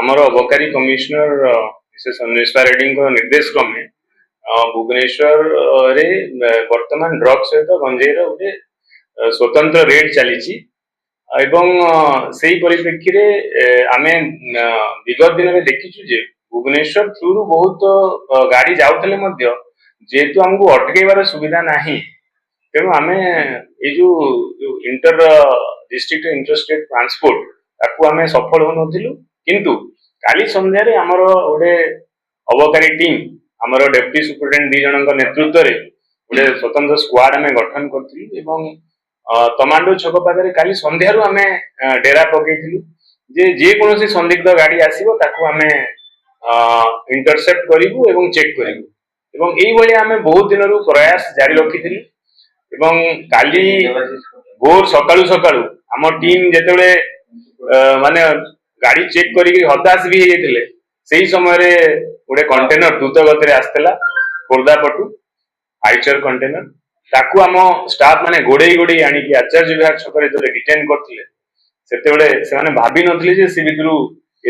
आमर अबकारी commissioner Mrs Anvesha Reddy निर्देश क्रमे भुवनेश्वर रे वर्तमान ड्रग सहित गंजेर गोटे स्वतंत्र रेड चली परिप्रेक्षी आम विगत दिन में देखीचु जे भुवनेश्वर थ्रू बहुत गाड़ी जाऊले जेहेतु आमको अटकेबार सुविधा नहीं तेणु आम ये इंटर डिस्ट्रिक्ट इंटरस्टेट ट्रांसपोर्ट ताकू आम सफल हो किंतु काली संध्यारे आमर गोटे अबकारी टीम आमर डेप्यूटी सुपरिटेडेंट 2 जन नेतृत्व रे गोटे स्वतंत्र स्क्वाड आम गठन करथिलु तमांडो छक पाखरे काली संध्यारू आम डेरा पकईथिलु जे कोनोसी संदिग्ध गाड़ी आसीबो ताकू आम इंटरसेप्ट करिवु एवं चेक करिवु एवं एई भली आम बहुत दिन रु प्रयास जारी रखिथिलु एवं काली भोर सकाळु सकाळु आम टीम जेतेबेले माने गाड़ी चेक करी हताश भी होते सही समय गोटे कंटेनर द्रुत गति आसला खोर्धा पटू आइचर कंटेनर ताकू आम स्टाफ माने गोड़े गोड़े आणिकी आचार्य विभाग छक डिटेन करते से भाभी नी से भितर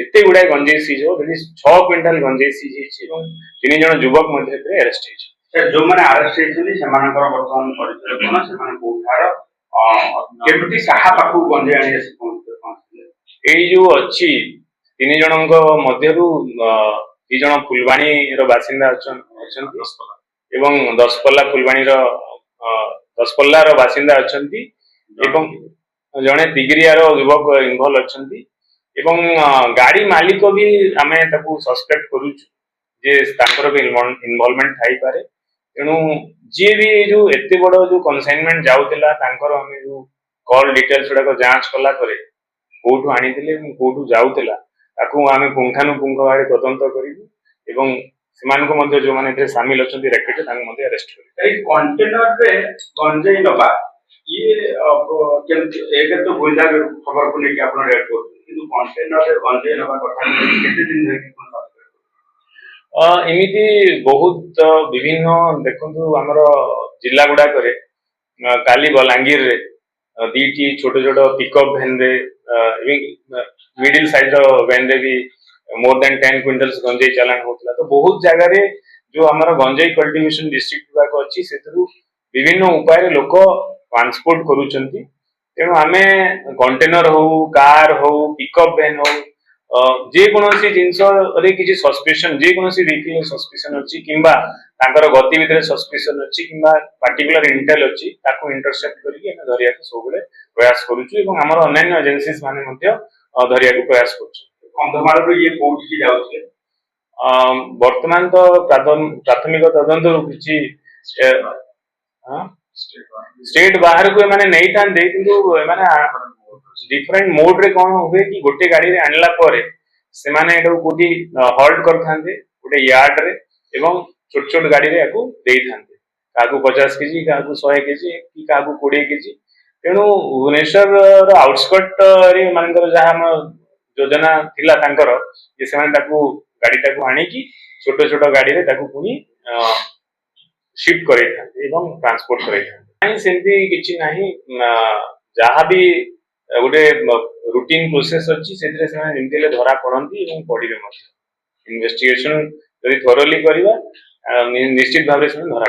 एत गुड़ाए गंजे सीज हो 6 क्विंटाल गंजे सीज 3 जन युवक अरेस्ट जो मैंने अरेस्ट जो अच्छी 3 जन मध्यरु 2 जन फुलवाणी बासिंदा एवं दसपल्ला फुलवाणी दसपल्ला बासिंदा अच्छी जड़े दिग्रियार युवक इनवॉल्व अच्छी गाड़ी मालिक भी आम सस्पेक्ट करुचु भी इनवॉल्वमेंट थाई पारे तेणु जी भी जो एत बड़ जो कनसाइनमेंट जाऊला आम जो कॉल डिटेल्स गुड़ाक जांच कला कौटू आनी कौटू जाऊला आम पुंखानुपुंख भाव तदंत करूँ जो मैंने सामिल अच्छा रैकेट अरेस्ट एमती बहुत विभिन्न देखु आमर जिला गुड़ाक काली बलांगीर रे 2टी छोट छोट पिकअप वैन रे मिडिल साइज वैन रे भी मोर देन 10 क्विंटल्स गंजेई चालान होता तो बहुत जगह जो आमर गंजेई कल्टिवेशन डिस्ट्रिक्ट गुड़ाक अच्छी से विभिन्न उपाय लोक ट्रांसपोर्ट करुचंती तेणु आम कंटेनर हो कार हो पिकअप वैन हो जे कोनोसी जिंस रे किछि सस्पेशन जे कोनोसी व्हीकल सस्पेशन अछि किंबा तांकर गतिविधि रे सस्पेशन अछि किंबा पर्टिकुलर इंटेल अछि ताको इंटरसेप्ट करिके हम धरिया के सबले प्रयास करूछु एवं हमर अन्य एजेंसीज माने मध्ये धरिया के प्रयास करूछु कंधमाल रो ये कोड की जाउछे वर्तमान तो प्राथमिक तदंत किछि स्टेट बाहर को माने नहीं थांदे किंतु माने डिफरेंट मोड रे कौन हुए कि गोटे गाड़ी रे आनला परे से माने एटा कोठी हॉल्ट कर थांदे गोटे यार्ड रे एवं छोट छोट गाड़ी रे याकू देई थांदे काकू 50 केजी काकू 100 केजी कि काकू 20 केजी तेणु भुवनेश्वर रो आउटस्कट रे मानकर जहा हम योजना थिला तांकर जे से माने ताकू गाड़ी ताकू आनी कि छोट छोट गाड़ी रे ताकू पुनी शिफ्ट करे थांदे एवं ट्रांसपोर्ट करे थांदे नहीं सेंती किछि नाही जहा भी गोटे रूटीन प्रोसेस अच्छी से धरा पड़ती पढ़े इन्वेस्टिगेशन थोरली करवा निश्चित भाव में धरा